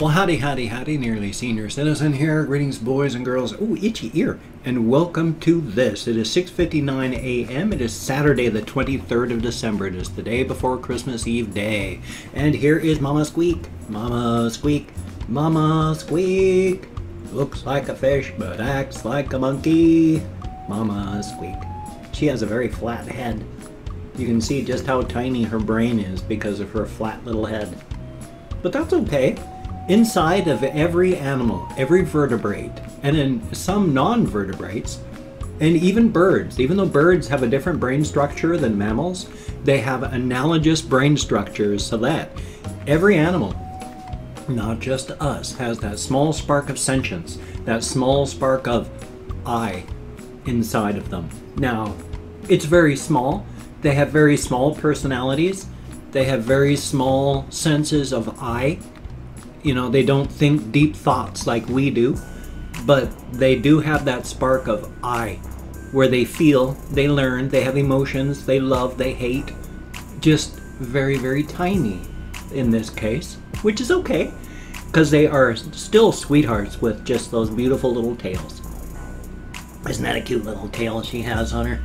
Well, howdy, nearly senior citizen here. Greetings, boys and girls. Ooh, itchy ear. And welcome to this. It is 6:59 a.m. It is Saturday, the 23rd of December. It is the day before Christmas Eve day. And here is Mama Squeak. Mama Squeak. Mama Squeak. Looks like a fish, but acts like a monkey. Mama Squeak. She has a very flat head. You can see just how tiny her brain is because of her flat little head. But that's okay. Inside of every animal, every vertebrate, and in some non-vertebrates, and even birds, even though birds have a different brain structure than mammals, they have analogous brain structures so that every animal, not just us, has that small spark of sentience, that small spark of I inside of them. Now, it's very small. They have very small personalities. They have very small senses of I. You know, they don't think deep thoughts like we do, but they do have that spark of I, where they feel, they learn, they have emotions, they love, they hate. Just very, very tiny in this case, which is okay, because they are still sweethearts with just those beautiful little tails. Isn't that a cute little tail she has on her?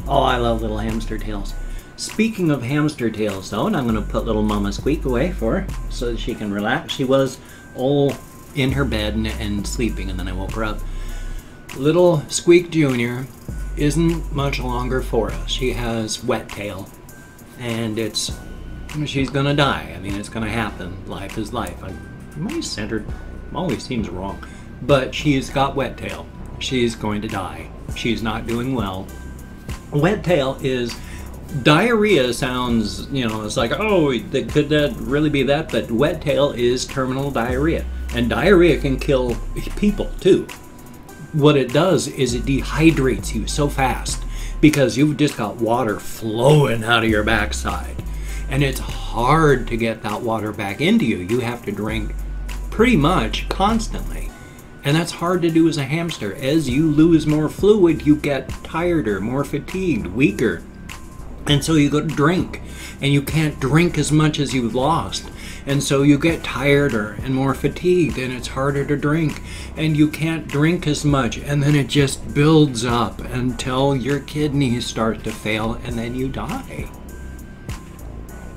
Oh, I love little hamster tails. Speaking of hamster tails, though, and I'm going to put little Mama Squeak away for her so that she can relax. She was all in her bed and sleeping, and then I woke her up. Little Squeak Jr. isn't much longer for us. She has wet tail, and she's going to die. I mean, it's going to happen. Life is life. My centered always seems wrong, but she's got wet tail. She's going to die. She's not doing well. Wet tail is... Diarrhea sounds, you know, it's like, oh, could that really be that? But wet tail is terminal diarrhea. And diarrhea can kill people, too. What it does is it dehydrates you so fast because you've just got water flowing out of your backside. And it's hard to get that water back into you. You have to drink pretty much constantly. And that's hard to do as a hamster. As you lose more fluid, you get tireder, more fatigued, weaker. And so you go to drink, and you can't drink as much as you've lost. And so you get tireder and more fatigued, and it's harder to drink. And you can't drink as much, and then it just builds up until your kidneys start to fail, and then you die.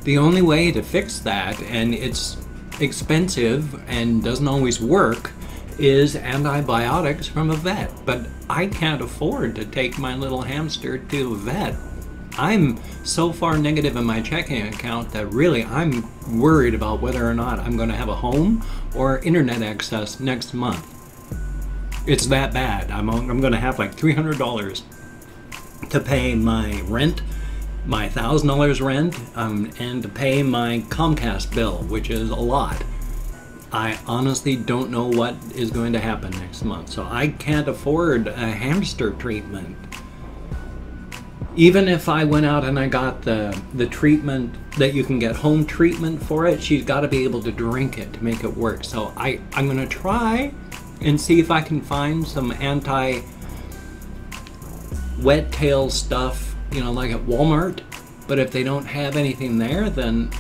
The only way to fix that, and it's expensive and doesn't always work, is antibiotics from a vet. But I can't afford to take my little hamster to a vet. I'm so far negative in my checking account that really I'm worried about whether or not I'm going to have a home or internet access next month. It's that bad. I'm going to have like $300 to pay my rent, my $1,000 rent, and to pay my Comcast bill, which is a lot. I honestly don't know what is going to happen next month, so I can't afford a hamster treatment. Even if I went out and I got the treatment that you can get home treatment for it, she's got to be able to drink it to make it work. So I'm going to try and see if I can find some anti-wet tail stuff, you know, like at Walmart. But if they don't have anything there, then...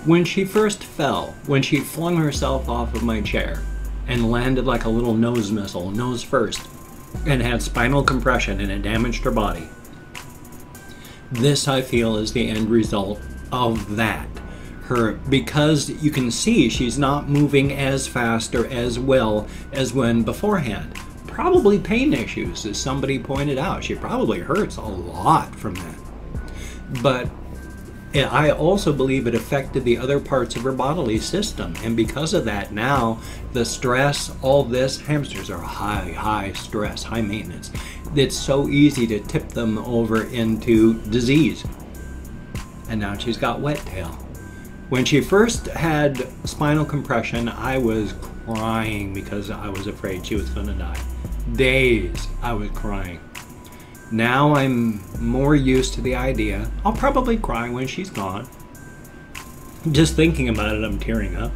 When she first fell, when she flung herself off of my chair and landed like a little nose missile, nose first, and had spinal compression and it damaged her body. This, I feel, is the end result of that. Because you can see she's not moving as fast or as well as when beforehand. Probably pain issues, as somebody pointed out. She probably hurts a lot from that. But I also believe it affected the other parts of her bodily system, and because of that now, the stress, all this, hamsters are high stress, high maintenance. It's so easy to tip them over into disease. And now she's got wet tail. When she first had spinal compression, I was crying because I was afraid she was gonna die. Days I was crying. Now I'm more used to the idea. I'll probably cry when she's gone. Just thinking about it, I'm tearing up.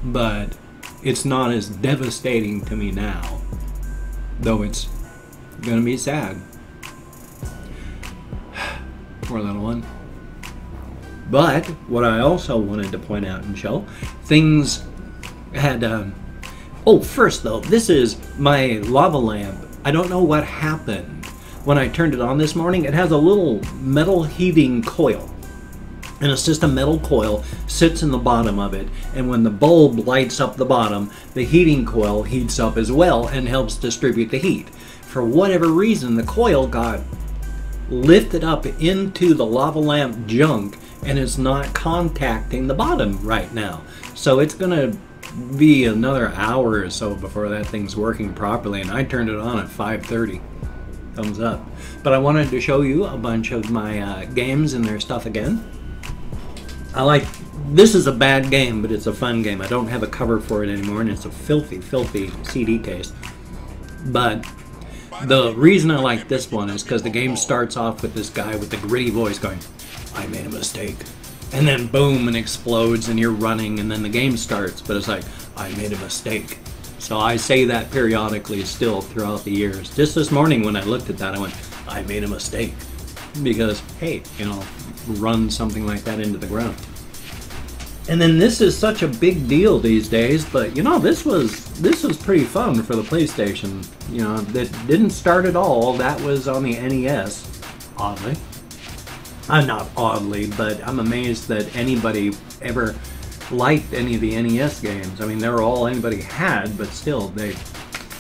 But it's not as devastating to me now. Though it's gonna be sad. Poor little one. But what I also wanted to point out and show, things had, oh, first though, this is my lava lamp. I don't know what happened when I turned it on this morning. It has a little metal heating coil. And it's just a metal coil, sits in the bottom of it, and when the bulb lights up the bottom, the heating coil heats up as well and helps distribute the heat. For whatever reason, the coil got lifted up into the lava lamp junk, and it's not contacting the bottom right now. So it's gonna be another hour or so before that thing's working properly, and I turned it on at 5:30. Thumbs up. But I wanted to show you a bunch of my games and their stuff again. This is a bad game, but it's a fun game. I don't have a cover for it anymore, and it's a filthy, filthy CD case. But the reason I like this one is because the game starts off with this guy with the gritty voice going, "I made a mistake." And then boom, and explodes, and you're running, and then the game starts, but it's like, "I made a mistake." So I say that periodically still throughout the years. Just this morning when I looked at that, I went, "I made a mistake." Because, hey, you know, run something like that into the ground. And then this is such a big deal these days, but you know, this was pretty fun for the PlayStation. You know, that didn't start at all. That was on the NES, oddly. Not oddly, but I'm amazed that anybody ever liked any of the NES games. I mean, they're all anybody had, but still,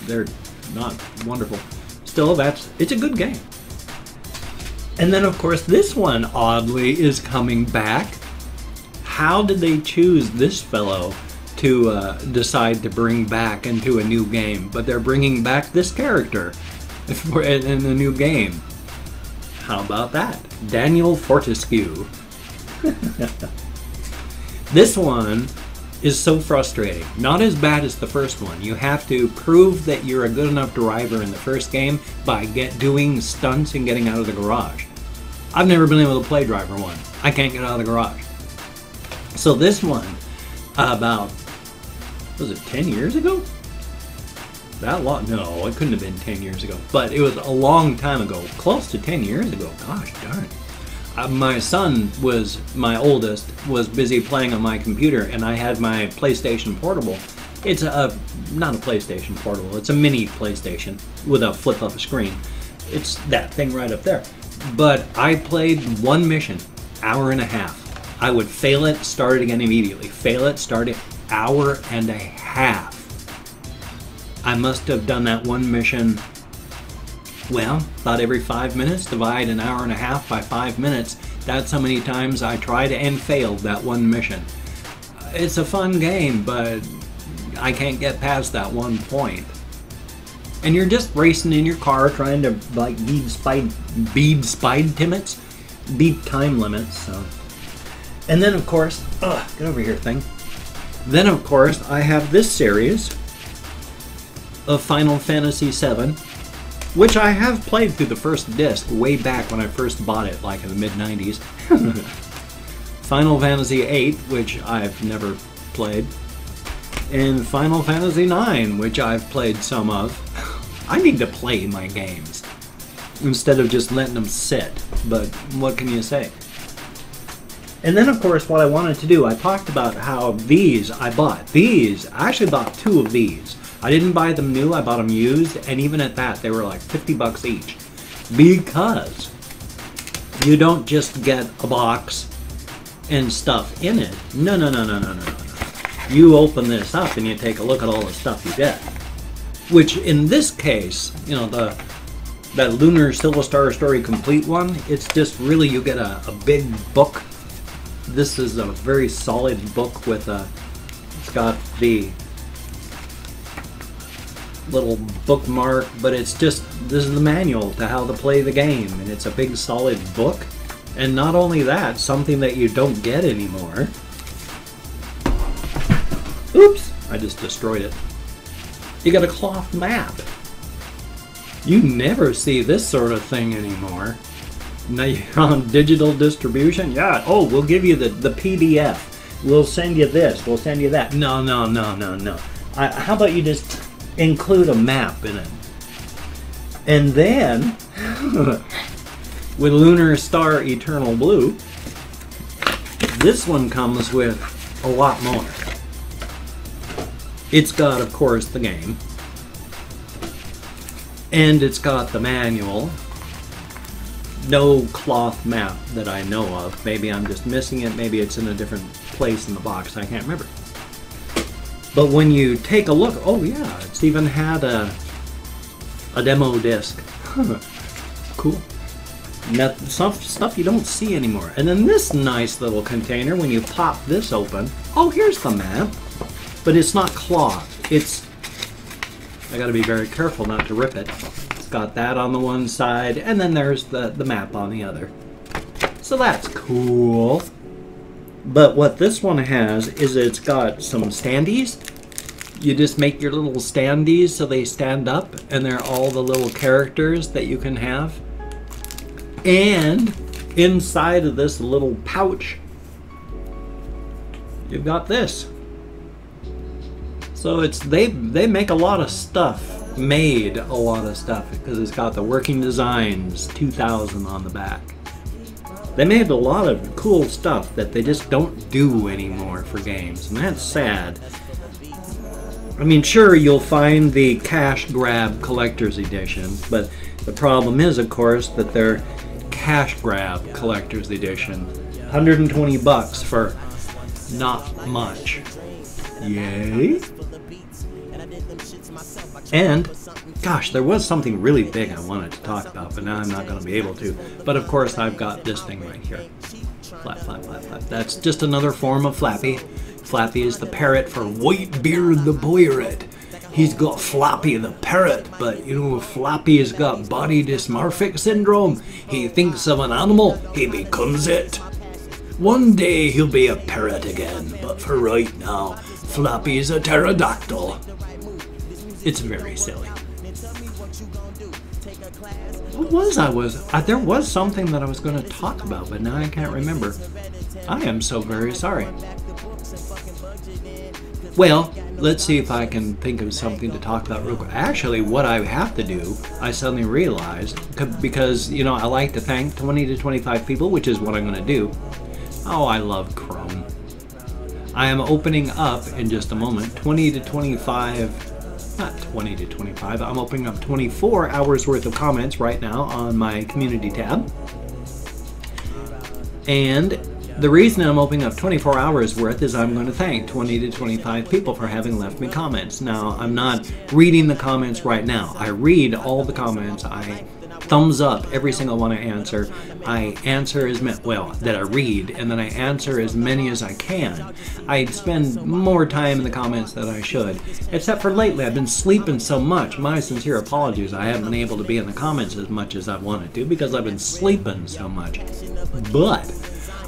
they're not wonderful. Still, it's a good game. And then, of course, this one, oddly, is coming back. How did they choose this fellow to decide to bring back into a new game? But they're bringing back this character in a new game. How about that? Daniel Fortescue. This one is so frustrating. Not as bad as the first one. You have to prove that you're a good enough driver in the first game by doing stunts and getting out of the garage. I've never been able to play Driver 1. I can't get out of the garage. So this one, about, was it 10 years ago? That long? No, it couldn't have been 10 years ago. But it was a long time ago. Close to 10 years ago. Gosh darn. My son my oldest, was busy playing on my computer, and I had my PlayStation Portable. It's not a PlayStation Portable, it's a mini PlayStation with a flip-up screen. It's that thing right up there. But I played one mission, hour and a half. I would fail it, start it again immediately. Fail it, start it, hour and a half. I must have done that one mission, well, about every 5 minutes. Divide an hour and a half by 5 minutes. That's how many times I tried and failed that one mission. It's a fun game, but I can't get past that one point. And you're just racing in your car trying to like beat time limits. So. And then of course, get over here thing. Then of course I have this series of Final Fantasy VII, which I have played through the first disc way back when I first bought it, like in the mid-90s. Final Fantasy VIII, which I've never played. And Final Fantasy IX, which I've played some of. I need to play my games instead of just letting them sit, but what can you say? And then of course what I wanted to do, I talked about how I actually bought two of these. I didn't buy them new, I bought them used, and even at that they were like 50 bucks each. Because you don't just get a box and stuff in it. No. You open this up and you take a look at all the stuff you get. Which in this case, you know, that Lunar Silver Star Story Complete one, it's just really, you get a big book. This is a very solid book with it's got the little bookmark, but it's just, this is the manual to how to play the game, and it's a big solid book. And not only that, something that you don't get anymore. Oops, I just destroyed it. You got a cloth map. You never see this sort of thing anymore. Now you're on digital distribution. Yeah, oh, we'll give you the PDF. We'll send you this, we'll send you that. No. How about you just include a map in it? And then, with Lunar Star Eternal Blue, This one comes with a lot more. It's got, of course, the game. And it's got the manual. No cloth map that I know of. Maybe I'm just missing it. Maybe it's in a different place in the box. I can't remember. But when you take a look, oh yeah, it's even had a demo disc. Huh. Cool. Now, stuff you don't see anymore. And then this nice little container, when you pop this open, oh, here's the map. But it's not cloth. I gotta be very careful not to rip it. It's got that on the one side, and then there's the map on the other. So that's cool. But what this one has is it's got some standees. You just make your little standees so they stand up, and they're all the little characters that you can have. And inside of this little pouch, you've got this. So they make a lot of stuff, made a lot of stuff, because it's got the Working Designs 2000 on the back. They made a lot of cool stuff that they just don't do anymore for games, and that's sad. I mean, sure, you'll find the cash grab collector's edition, but the problem is, of course, that they're cash grab collector's edition. 120 bucks for not much. Yay! And, gosh, there was something really big I wanted to talk about, but now I'm not going to be able to. But of course, I've got this thing right here. Flap, flap, flap, flap. That's just another form of Flappy. Flappy is the parrot for Whitebeard the pirate. He's got Flappy the parrot, but you know, Flappy has got body dysmorphic syndrome. He thinks of an animal, he becomes it. One day he'll be a parrot again, but for right now, Flappy's a pterodactyl. It's very silly. What was there was something that I was going to talk about, but now I can't remember. I am so very sorry. Well, let's see if I can think of something to talk about real quick. Actually, what I have to do, I suddenly realized, because, you know, I like to thank 20 to 25 people, which is what I'm going to do. Oh, I love Chrome. I am opening up, in just a moment, 20 to 25, not 20 to 25, I'm opening up 24 hours worth of comments right now on my community tab. And the reason I'm opening up 24 hours worth is I'm going to thank 20 to 25 people for having left me comments. Now, I'm not reading the comments right now. I read all the comments. I thumbs up every single one I answer. I answer as many, well, that I read, and then I answer as many as I can. I spend more time in the comments than I should, except for lately. I've been sleeping so much. My sincere apologies. I haven't been able to be in the comments as much as I wanted to because I've been sleeping so much. But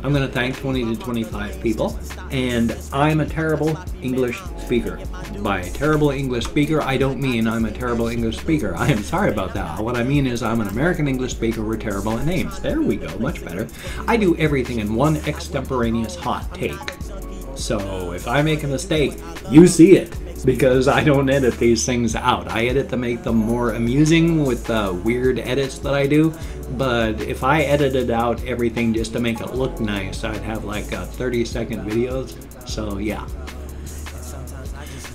I'm going to thank 20 to 25 people, and I'm a terrible English speaker. By terrible English speaker, I don't mean I'm a terrible English speaker. I am sorry about that. What I mean is I'm an American English speaker. We're terrible at names. There we go, much better. I do everything in one extemporaneous hot take. So if I make a mistake, you see it, because I don't edit these things out. I edit to make them more amusing with the weird edits that I do. But if I edited out everything just to make it look nice, I'd have like 30-second videos. So yeah.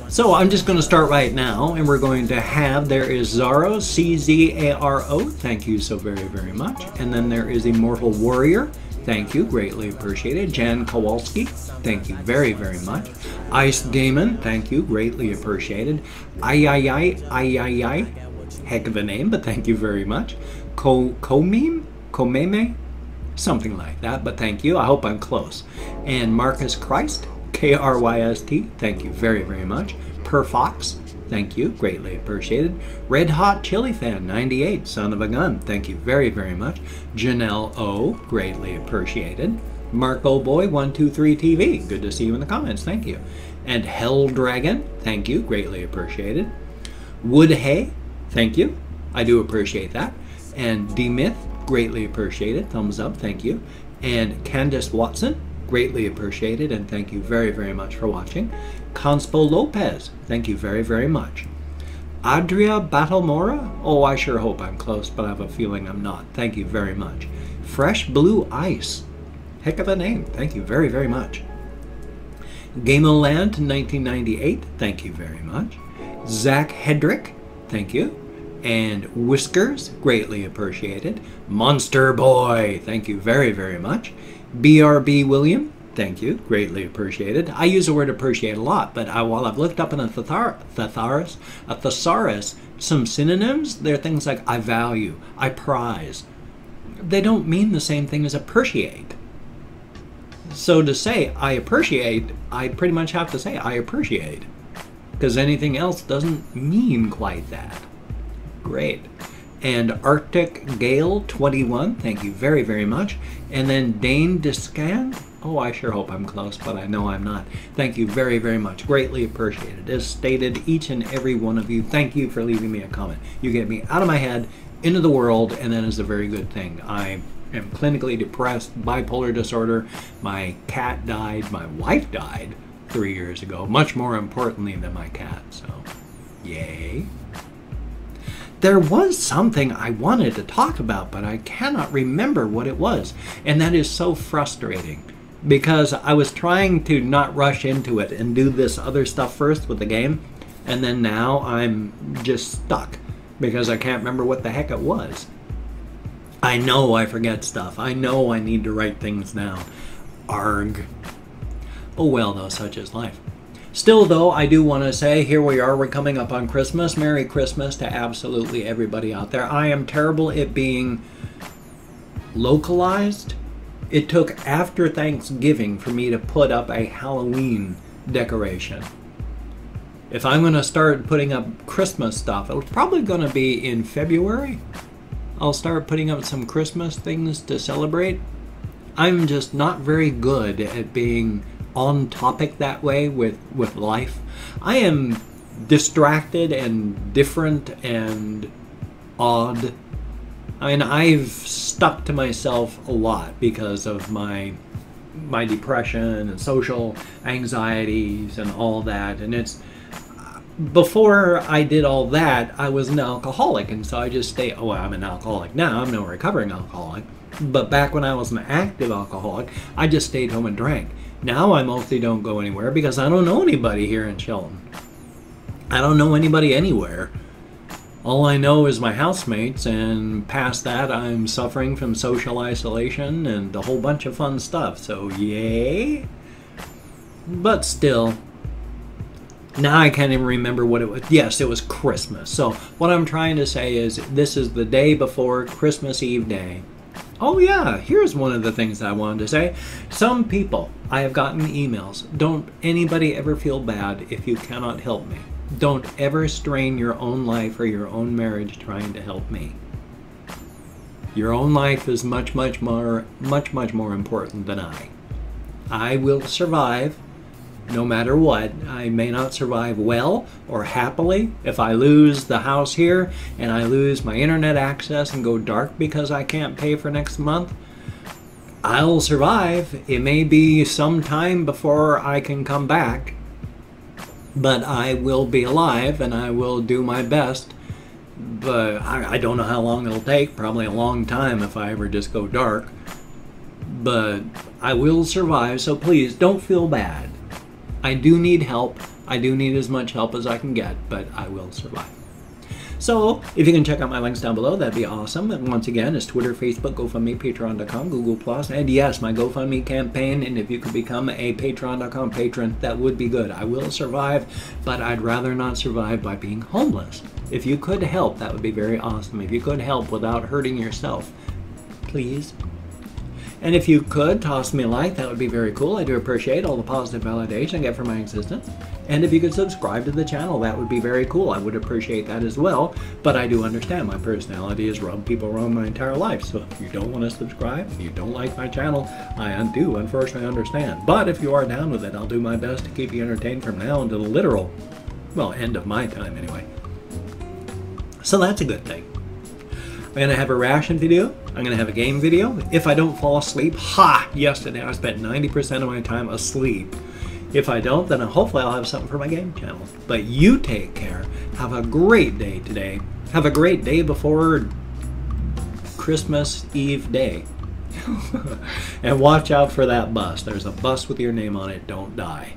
So I'm just going to start right now, and we're going to have, there is Zaro, C-Z-A-R-O, thank you so very, very much. And then there is Immortal Warrior, thank you, greatly appreciated. Jan Kowalski, thank you very, very much. Ice Gaiman, thank you, greatly appreciated. Ay, heck of a name, but thank you very much. Komeme, something like that, but thank you, I hope I'm close. And Marcus Christ, K-R-Y-S-T, thank you very, very much. Perfox, thank you, greatly appreciated. Red Hot Chili Fan 98, son of a gun, thank you very, very much. Janelle O, greatly appreciated. Marco Boy 123 TV, good to see you in the comments, thank you. And Hell Dragon, thank you, greatly appreciated. Woodhay, thank you, I do appreciate that. And D-Myth, greatly appreciated, thumbs up, thank you. And Candace Watson, greatly appreciated, and thank you very, very much for watching. Conspo Lopez, thank you very, very much. Adria Battlemora, oh, I sure hope I'm close, but I have a feeling I'm not. Thank you very much. Fresh Blue Ice, Heck of a name. Thank you very, very much. Gameland 1998. Thank you very much. Zach Hedrick. Thank you. And Whiskers. Greatly appreciated. Monster Boy. Thank you very, very much. BRB William. Thank you. Greatly appreciated. I use the word appreciate a lot, but while I've looked up in a thesaurus, some synonyms, they're things like I value, I prize. They don't mean the same thing as appreciate. So to say I appreciate, I pretty much have to say I appreciate, because anything else doesn't mean quite that. Great. And Arctic Gale 21, thank you very, very much. And then Dane Descan. Oh, I sure hope I'm close, but I know I'm not. Thank you very, very much. Greatly appreciated. As stated, each and every one of you, thank you for leaving me a comment. You get me out of my head, into the world, and that is a very good thing. I am clinically depressed, bipolar disorder. My cat died. My wife died 3 years ago, much more importantly than my cat, so yay. There was something I wanted to talk about, but I cannot remember what it was, and that is so frustrating. Because I was trying to not rush into it and do this other stuff first with the game, and then now I'm just stuck because I can't remember what the heck it was. I know I forget stuff. I know I need to write things down. Arg. Oh well, though, such is life. Still, though, I do want to say, here we are, we're coming up on Christmas. Merry Christmas to absolutely everybody out there. I am terrible at being localized. It took after Thanksgiving for me to put up a Halloween decoration. If I'm going to start putting up Christmas stuff, it's probably going to be in February. I'll start putting up some Christmas things to celebrate. I'm just not very good at being on topic that way with life. I am distracted and different and odd. I mean, I've stuck to myself a lot because of my depression and social anxieties and all that. And it's, before I did all that, I was an alcoholic, and so I just stayed. Oh, I'm an alcoholic now. I'm no recovering alcoholic. But back when I was an active alcoholic, I just stayed home and drank. Now I mostly don't go anywhere because I don't know anybody here in Shelton. I don't know anybody anywhere. All I know is my housemates, and past that I'm suffering from social isolation and a whole bunch of fun stuff, so yay. But still, now I can't even remember what it was. Yes, it was Christmas. So what I'm trying to say is this is the day before Christmas Eve day. Oh yeah, here's one of the things I wanted to say. Some people, I have gotten emails, don't anybody ever feel bad if you cannot help me. Don't ever strain your own life or your own marriage trying to help me. Your own life is much more important than I. I will survive no matter what. I may not survive well or happily. If I lose the house here and I lose my internet access and go dark because I can't pay for next month, I'll survive. It may be some time before I can come back, but I will be alive and I will do my best. But I don't know how long it'll take. Probably a long time if I ever just go dark. But I will survive, so please don't feel bad. I do need help. I do need as much help as I can get, but I will survive. So, if you can check out my links down below, that'd be awesome. And once again, it's Twitter, Facebook, GoFundMe, Patreon.com, Google+, and yes, my GoFundMe campaign, and if you could become a Patreon.com patron, that would be good. I will survive, but I'd rather not survive by being homeless. If you could help, that would be very awesome. If you could help without hurting yourself, please. And if you could toss me a like, that would be very cool. I do appreciate all the positive validation I get from my existence. And if you could subscribe to the channel, that would be very cool. I would appreciate that as well. But I do understand my personality has rubbed people wrong my entire life. So if you don't want to subscribe, if you don't like my channel, I do unfortunately understand. But if you are down with it, I'll do my best to keep you entertained from now until the literal, well, end of my time anyway. So that's a good thing. I'm going to have a ration video. I'm going to have a game video. If I don't fall asleep, yesterday I spent 90% of my time asleep. If I don't, then hopefully I'll have something for my game channel. But you take care. Have a great day today. Have a great day before Christmas Eve day. And watch out for that bus. There's a bus with your name on it. Don't die.